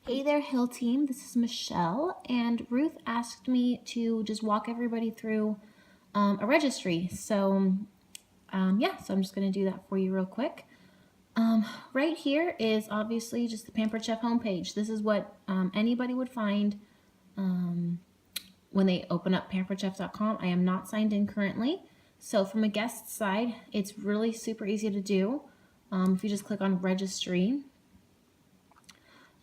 Hey there, Hill team. This is Michelle, and Ruth asked me to just walk everybody through a registry. So I'm just going to do that for you real quick. Right here is obviously just the Pampered Chef homepage. This is what anybody would find when they open up pamperedchef.com. I am not signed in currently. So from a guest side, it's really super easy to do. If you just click on registry,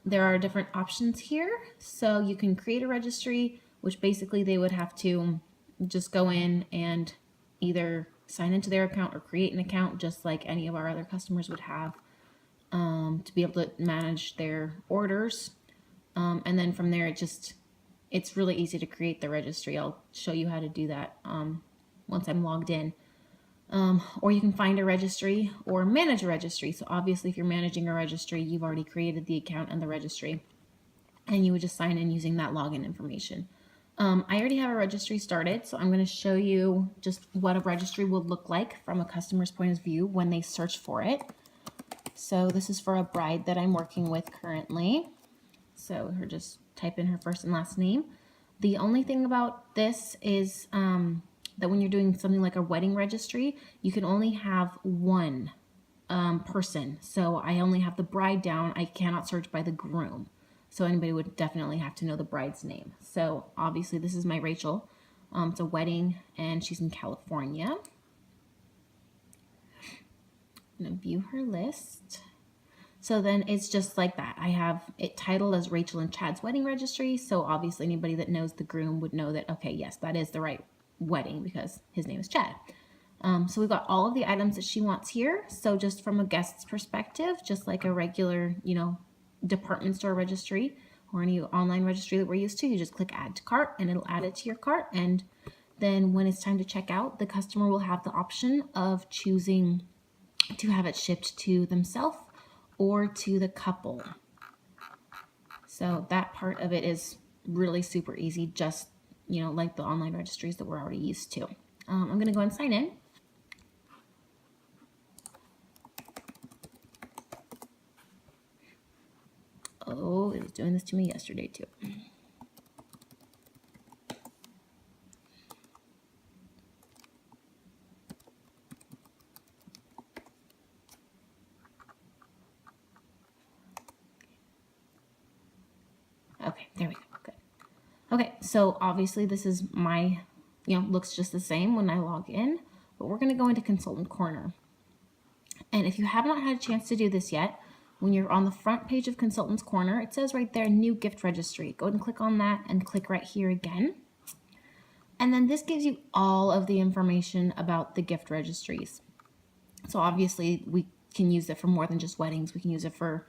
there are different options here. So you can create a registry, which basically they would have to just go in and either sign into their account or create an account just like any of our other customers would have to be able to manage their orders. And then from there, it's really easy to create the registry. I'll show you how to do that once I'm logged in. Or you can find a registry or manage a registry. So obviously if you're managing a registry, you've already created the account and the registry, and you would just sign in using that login information. I already have a registry started, so I'm going to show you just what a registry will look like from a customer's point of view when they search for it. So this is for a bride that I'm working with currently. So her just type in her first and last name. The only thing about this is that when you're doing something like a wedding registry, you can only have one person. So I only have the bride down. I cannot search by the groom. So anybody would definitely have to know the bride's name. So obviously this is my Rachel. It's a wedding and she's in California. I'm going to view her list. So then it's just like that. I have it titled as Rachel and Chad's wedding registry. So obviously anybody that knows the groom would know that, okay, yes, that is the right wedding because his name is Chad. So we've got all of the items that she wants here. So just from a guest's perspective, just like a regular, department store registry or any online registry that we're used to, you just click add to cart and it'll add it to your cart. And then when it's time to check out, the customer will have the option of choosing to have it shipped to themselves or to the couple. So that part of it is really super easy, just, like the online registries that we're already used to. I'm going to go and sign in. Oh, it was doing this to me yesterday too. Okay, there we go. Good. Okay, so obviously this is my, looks just the same when I log in, but we're going to go into Consultant Corner. And if you have not had a chance to do this yet, when you're on the front page of Consultant's Corner, it says right there, New Gift Registry. Go ahead and click on that and click right here again. And then this gives you all of the information about the gift registries. So obviously we can use it for more than just weddings. We can use it for,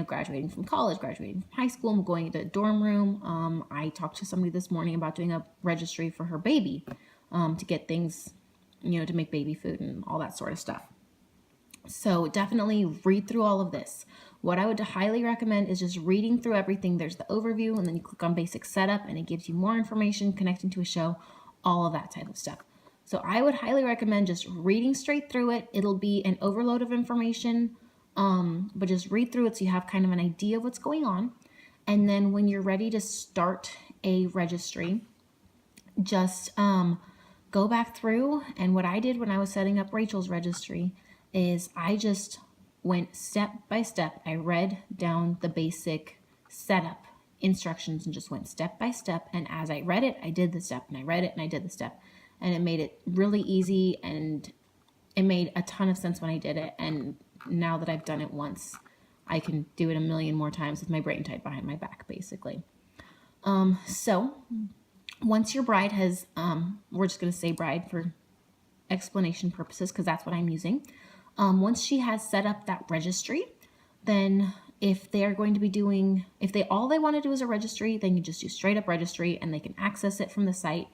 graduating from college, graduating from high school, going into a dorm room. I talked to somebody this morning about doing a registry for her baby to get things, to make baby food and all that sort of stuff. So definitely read through all of this. What I would highly recommend is just reading through everything. There's the overview and then you click on basic setup and it gives you more information, connecting to a show, all of that type of stuff. So I would highly recommend just reading straight through it. It'll be an overload of information, but just read through it so you have kind of an idea of what's going on. And then when you're ready to start a registry, just go back through. And what I did when I was setting up Rachel's registry is I just went step by step. I read down the basic setup instructions and just went step by step. And as I read it, I did the step, and I read it and I did the step. And it made it really easy, and it made a ton of sense when I did it. And now that I've done it once, I can do it a million more times with my brain tied behind my back, basically. So once your bride has, we're just going to say bride for explanation purposes because that's what I'm using. Once she has set up that registry, then if they are going to be doing, all they want to do is a registry, then you just do straight up registry and they can access it from the site,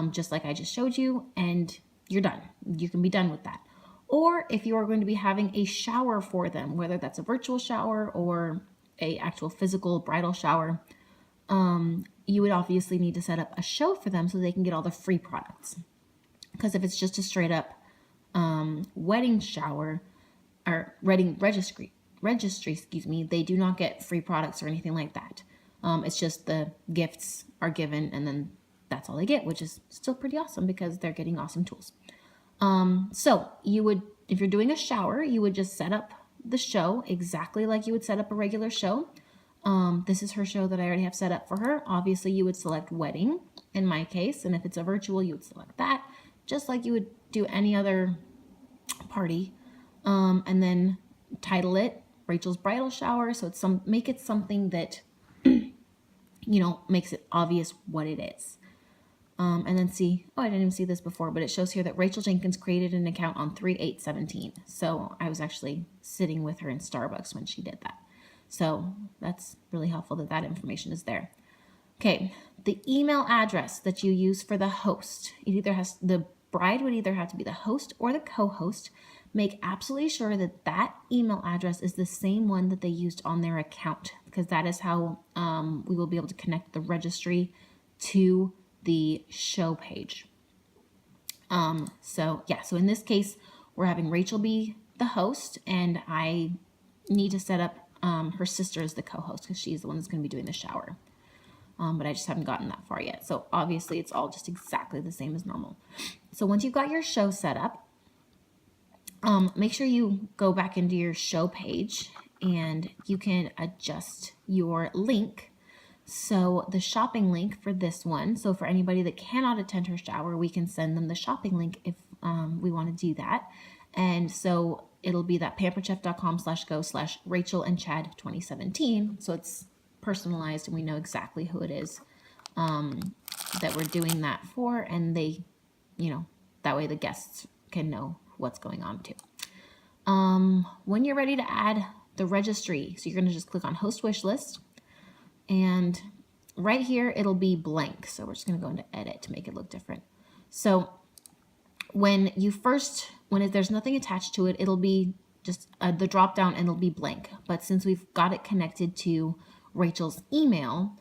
just like I just showed you, and you're done. You can be done with that. Or if you are going to be having a shower for them, whether that's a virtual shower or a actual physical bridal shower, you would obviously need to set up a show for them so they can get all the free products. Because if it's just a straight up wedding shower or wedding registry, registry, excuse me, they do not get free products or anything like that. It's just the gifts are given and then that's all they get, which is still pretty awesome because they're getting awesome tools. So you would, if you're doing a shower, you would just set up the show exactly like you would set up a regular show. This is her show that I already have set up for her. Obviously you would select wedding in my case. And if it's a virtual, you would select that just like you would do any other party. And then title it Rachel's bridal shower. So it's make it something that, makes it obvious what it is. And then see, I didn't even see this before, but it shows here that Rachel Jenkins created an account on 3/8/17. So I was actually sitting with her in Starbucks when she did that. So that's really helpful that that information is there. Okay, the email address that you use for the host, the bride would either have to be the host or the co-host. Make absolutely sure that that email address is the same one that they used on their account, because that is how we will be able to connect the registry to the show page. So in this case, we're having Rachel be the host, and I need to set up her sister as the co-host because she's the one that's going to be doing the shower. But I just haven't gotten that far yet. So obviously it's all just exactly the same as normal. So once you've got your show set up, make sure you go back into your show page and you can adjust your link. So the shopping link for this one, so for anybody that cannot attend her shower, we can send them the shopping link if we want to do that. And so it'll be that pamperchef.com/go/Rachel and Chad 2017. So it's personalized and we know exactly who it is that we're doing that for. And they, that way the guests can know what's going on too. When you're ready to add the registry, so you're going to just click on host wish list. And right here, it'll be blank. So we're just going to go into edit to make it look different. So when there's nothing attached to it, it'll be just the drop down and it'll be blank. But since we've got it connected to Rachel's email,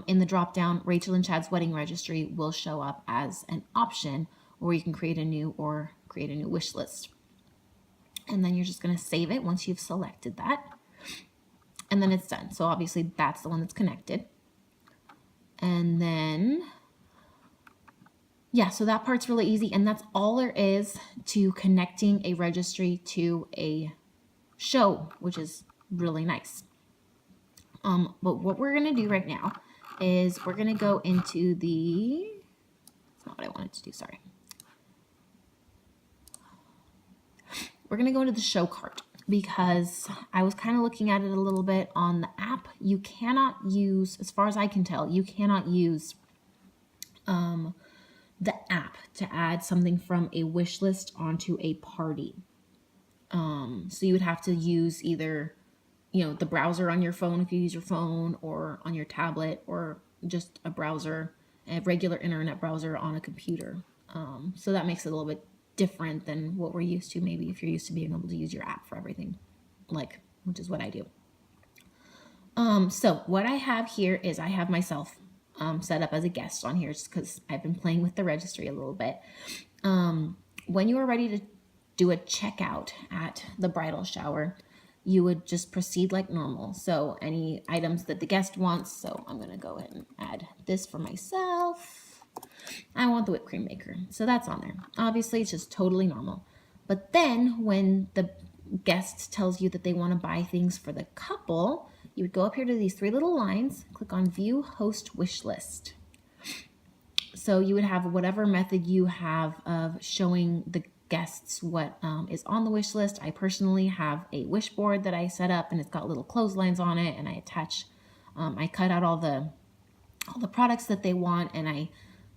in the drop down, Rachel and Chad's wedding registry will show up as an option where you can create a new wish list. And then you're just going to save it once you've selected that. And then it's done. So obviously that's the one that's connected. And then, so that part's really easy. And that's all there is to connecting a registry to a show, which is really nice. But what we're going to do right now is we're going to go into that's not what I wanted to do, sorry. We're going to go into the show cart because I was kind of looking at it a little bit on the app. You cannot use, as far as I can tell, you cannot use the app to add something from a wish list onto a party. So you would have to use either, the browser on your phone if you use your phone, or on your tablet, or just a regular internet browser on a computer. So that makes it a little bit different than what we're used to. Maybe if you're used to being able to use your app for everything, which is what I do. So what I have here is I have myself set up as a guest on here just because I've been playing with the registry a little bit. When you are ready to do a checkout at the bridal shower, you would just proceed like normal. So any items that the guest wants, so I'm going to go ahead and add this for myself. I want the whipped cream maker. So that's on there. Obviously, it's just totally normal. But then when the guest tells you that they want to buy things for the couple, you would go up here to these three little lines, click on View Host Wish List. So you would have whatever method you have of showing the guests what is on the wish list. I personally have a wish board that I set up, and it's got little clotheslines on it, and I cut out all the products that they want, and I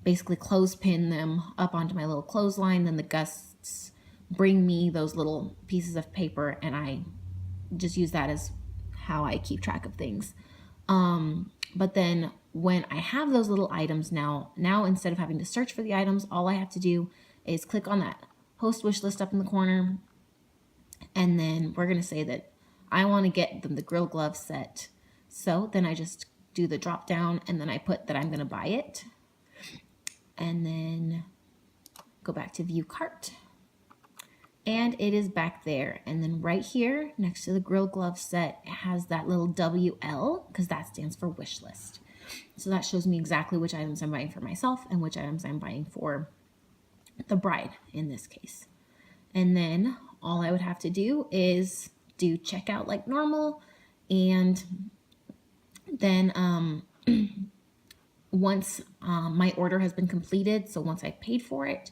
basically clothespin them up onto my little clothesline. Then the guests bring me those little pieces of paper, and I just use that as how I keep track of things. But then when I have those little items now instead of having to search for the items, all I have to do is click on that host wish list up in the corner. And then we're going to say that I want to get them the grill glove set. So then I just do the drop down, and then I put that I'm going to buy it. And then go back to view cart. and it is back there. And then right here next to the grill glove set, it has that little WL because that stands for wish list. So that shows me exactly which items I'm buying for myself and which items I'm buying for the bride in this case. And then all I would have to do is do checkout like normal. And then once my order has been completed, so once I paid for it,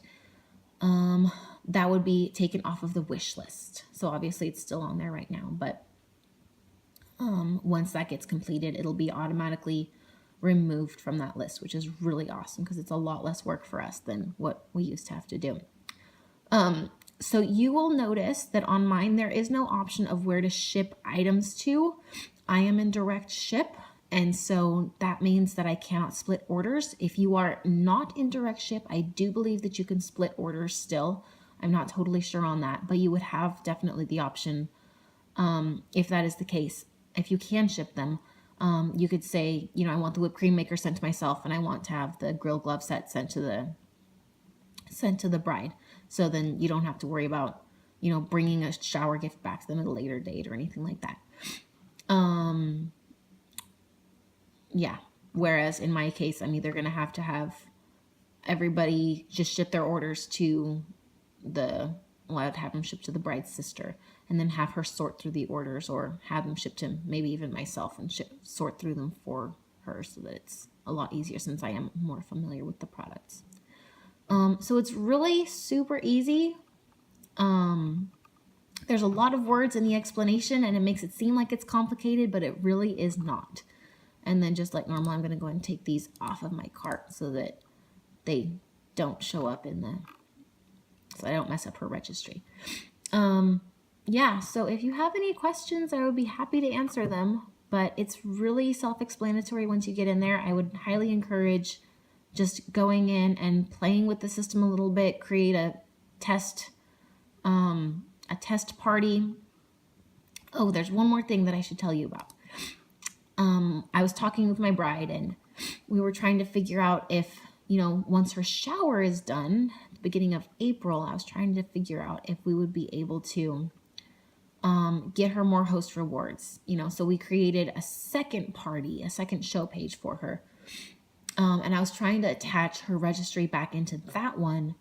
that would be taken off of the wish list. So obviously it's still on there right now, but once that gets completed, it'll be automatically removed from that list, which is really awesome because it's a lot less work for us than what we used to have to do. So you will notice that on mine, there is no option of where to ship items to. I am in direct ship. And so that means that I cannot split orders. If you are not in direct ship, I do believe that you can split orders still. I'm not totally sure on that, but you would have definitely the option if that is the case. If you can ship them, you could say, I want the whipped cream maker sent to myself and I want to have the grill glove set sent to the bride. So then you don't have to worry about, bringing a shower gift back to them at a later date or anything like that. Yeah. Whereas in my case, I'm either going to have everybody just ship their orders to I'd have them shipped to the bride's sister and then have her sort through the orders, or have them shipped to maybe even myself and sort through them for her so that it's a lot easier since I am more familiar with the products. So it's really super easy. There's a lot of words in the explanation and it makes it seem like it's complicated, but it really is not. And then just like normal, I'm going to go ahead and take these off of my cart so that they don't show up so I don't mess up her registry. Yeah, so if you have any questions, I would be happy to answer them, but it's really self-explanatory once you get in there. I would highly encourage just going in and playing with the system a little bit, create a test party. Oh, there's one more thing that I should tell you about. I was talking with my bride and we were trying to figure out if, once her shower is done at the beginning of April, I was trying to figure out if we would be able to get her more host rewards, so we created a second show page for her. And I was trying to attach her registry back into that one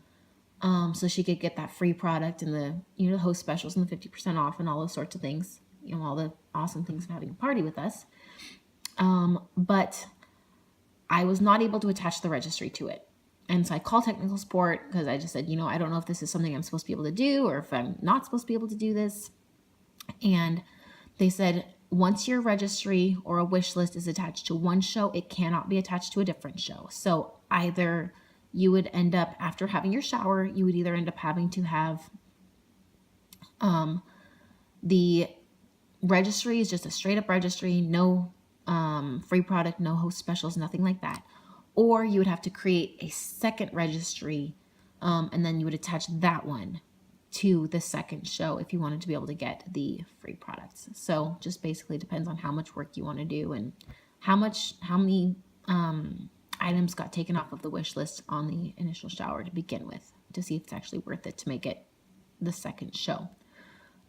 so she could get that free product and the host specials and the 50% off and all those sorts of things, all the awesome things of having a party with us. But I was not able to attach the registry to it. And so I called technical support because I just said, I don't know if this is something I'm supposed to be able to do or if I'm not supposed to be able to do this. And they said, once your registry or a wish list is attached to one show, it cannot be attached to a different show. So either you would end up, after having your shower, you would either end up having to have the registry is just a straight up registry, no free product, no host specials, nothing like that. Or you would have to create a second registry and then you would attach that one to the second show if you wanted to be able to get the free products. So just basically depends on how much work you want to do and how many items got taken off of the wish list on the initial shower to begin with, to see if it's actually worth it to make it the second show.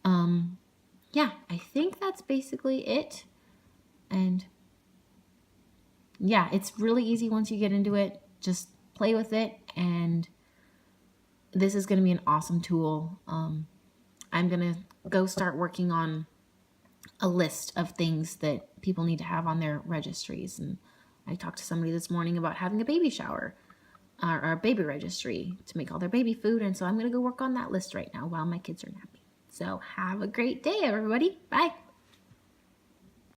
Yeah, I think that's basically it. And yeah, it's really easy once you get into it. Just play with it, and this is going to be an awesome tool. I'm going to go start working on a list of things that people need to have on their registries. And I talked to somebody this morning about having a baby shower or a baby registry to make all their baby food. And so I'm going to go work on that list right now while my kids are napping. So have a great day, everybody. Bye.